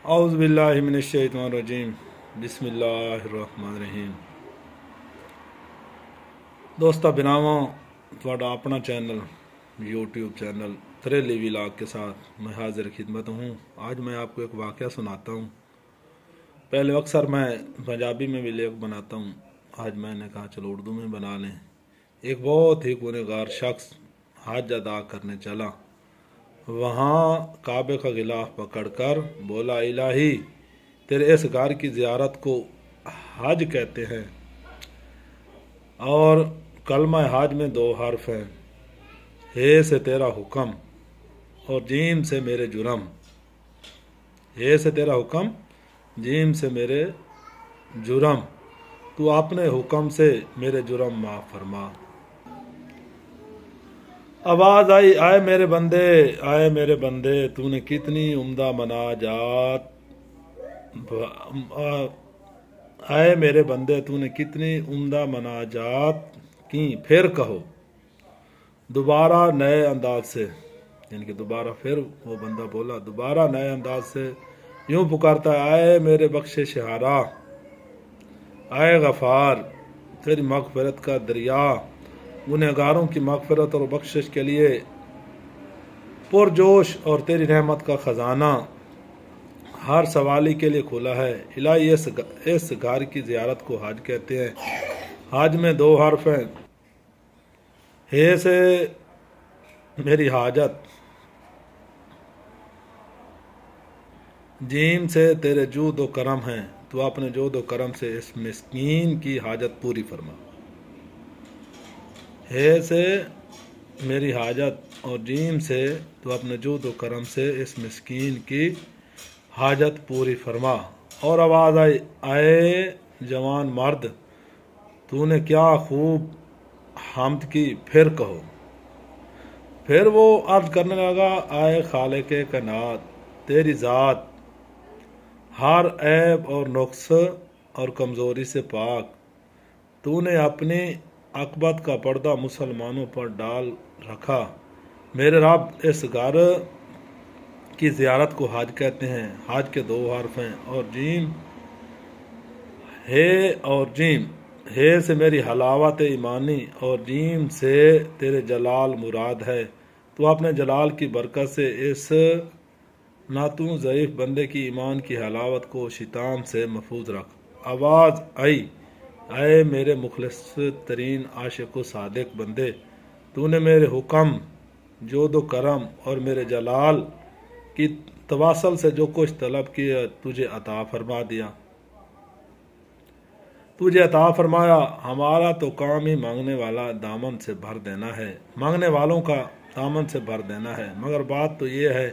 औज़ुबिल्लाहि मिनश्शैतानिर्रजीम बिस्मिल्लाहिर्रहमानिर्रहीम। दोस्तों बिनावों थोड़ा अपना चैनल यूट्यूब चैनल थ्रेली व्लॉग के साथ मैं हाजिर खिदमत हूँ। आज मैं आपको एक वाक़या सुनाता हूँ। पहले अक्सर मैं पंजाबी में भी व्लॉग बनाता हूँ, आज मैंने कहा चलो उर्दू में बना लें। एक बहुत ही गुनहगार शख्स हज अदा करने चला, वहाँ काबे का गिलाफ पकड़कर बोला, इलाही तेरे इस घर की ज़ियारत को हज कहते हैं और कलमा हज में 2 हर्फ हैं, हे से तेरा हुक्म और जीम से मेरे जुर्म। हे से तेरा हुक्म, जीम से मेरे जुर्म, तू अपने हुक्म से मेरे जुर्म माफ़ फरमा। आवाज़ आई, आए मेरे बंदे, आए मेरे बंदे, तूने कितनी उम्दा मनाजात, आए मेरे बंदे तूने कितनी उम्दा मनाजात की, फिर कहो दोबारा नए अंदाज से। यानी कि दोबारा फिर वो बंदा बोला, दोबारा नए अंदाज से यूं पुकारता है, आए मेरे बख्शिश हारा, आए गफ़ार, तेरी मग़फ़िरत का दरिया गुनहगारों की मग़फ़िरत और बख्शिश के लिए पुरजोश और तेरी रहमत का ख़जाना हर सवाली के लिए खुला है। इलाही इस घर की ज़ियारत को हज कहते हैं। हज में 2 हर्फ हैं, हे से मेरी हाजत, जीम से तेरे जूद व करम हैं, तू अपने जूद व करम से इस मिस्कीन की हाजत पूरी फरमा। हे से मेरी हाजत और जीम से तू अपने जूद व करम से इस मिस्कीन की हाजत पूरी फरमा। और आवाज़ आई, आए जवान मर्द, तूने क्या खूब हम्द की, फिर कहो। फिर वो अर्ज करने लगा, आए खालिक़े कायनात, तेरी ज़ात हर ऐब और नुक्स और कमज़ोरी से पाक, तूने अपनी अकबत का पर्दा मुसलमानों पर डाल रखा। मेरे रब इस घर की ज़ियारत को हज कहते हैं। हज के 2 हर्फ हैं और जीम, हे और जीम, हे से मेरी हलावत ईमानी और जीम से तेरे जलाल मुराद है। तो अपने जलाल की बरकत से इस नातू ज़ईफ़ बंदे की ईमान की हलावत को शैतान से महफूज रख। आवाज़ आई, आए मेरे मुखलिस तरीन आशिक़ व सादिक बंदे, तूने मेरे हुक्म, जोदो करम और मेरे जलाल की तवासल से जो कुछ तलब किया तुझे अता फरमा दिया, तुझे अता फरमाया। हमारा तो काम ही मांगने वाला दामन से भर देना है, मांगने वालों का दामन से भर देना है। मगर बात तो ये है,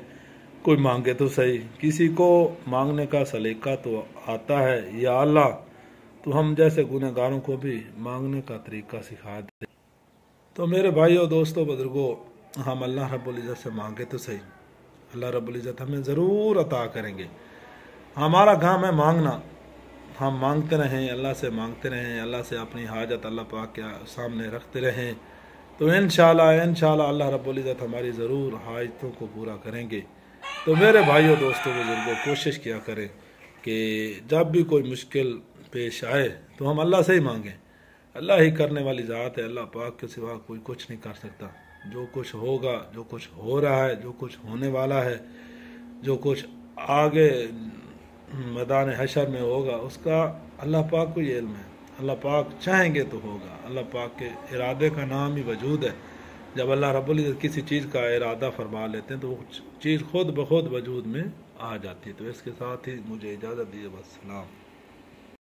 कोई मांगे तो सही, किसी को मांगने का सलीका तो आता है। या अल्लाह, तो हम जैसे गुनहगारों को भी मांगने का तरीका सिखा दे। तो मेरे भाइयों, दोस्तों, बुजुर्गों, हम अल्लाह रब्बुल इज़्ज़त से मांगे तो सही, अल्लाह रब्बुल इज़्ज़त हमें ज़रूर अता करेंगे। हमारा काम है मांगना, हम मांगते रहें, अल्लाह से मांगते रहें, अल्लाह से अपनी हाजत अल्लाह पाक के सामने रखते रहें, तो इंशाअल्लाह अल्लाह रब्बुल इज़्ज़त हमारी ज़रूर हाजतों को पूरा करेंगे। तो मेरे भाइयों, दोस्तों, बुजुर्गों, कोशिश किया करें कि जब भी कोई मुश्किल पेश आए तो हम अल्लाह से ही मांगें। अल्लाह ही करने वाली ज़ात है, अल्लाह पाक के सिवा कोई कुछ नहीं कर सकता। जो कुछ होगा, जो कुछ हो रहा है, जो कुछ होने वाला है, जो कुछ आगे मैदान हशर में होगा, उसका अल्लाह पाक को ये इल्म है। अल्लाह पाक चाहेंगे तो होगा। अल्लाह पाक के इरादे का नाम ही वजूद है। जब अल्लाह रब्बुल इज़्ज़त किसी चीज़ का इरादा फरमा लेते हैं तो वो चीज़ खुद ब खुद वजूद में आ जाती है। तो इसके साथ ही मुझे इजाज़त दीजिए, बस सलाम।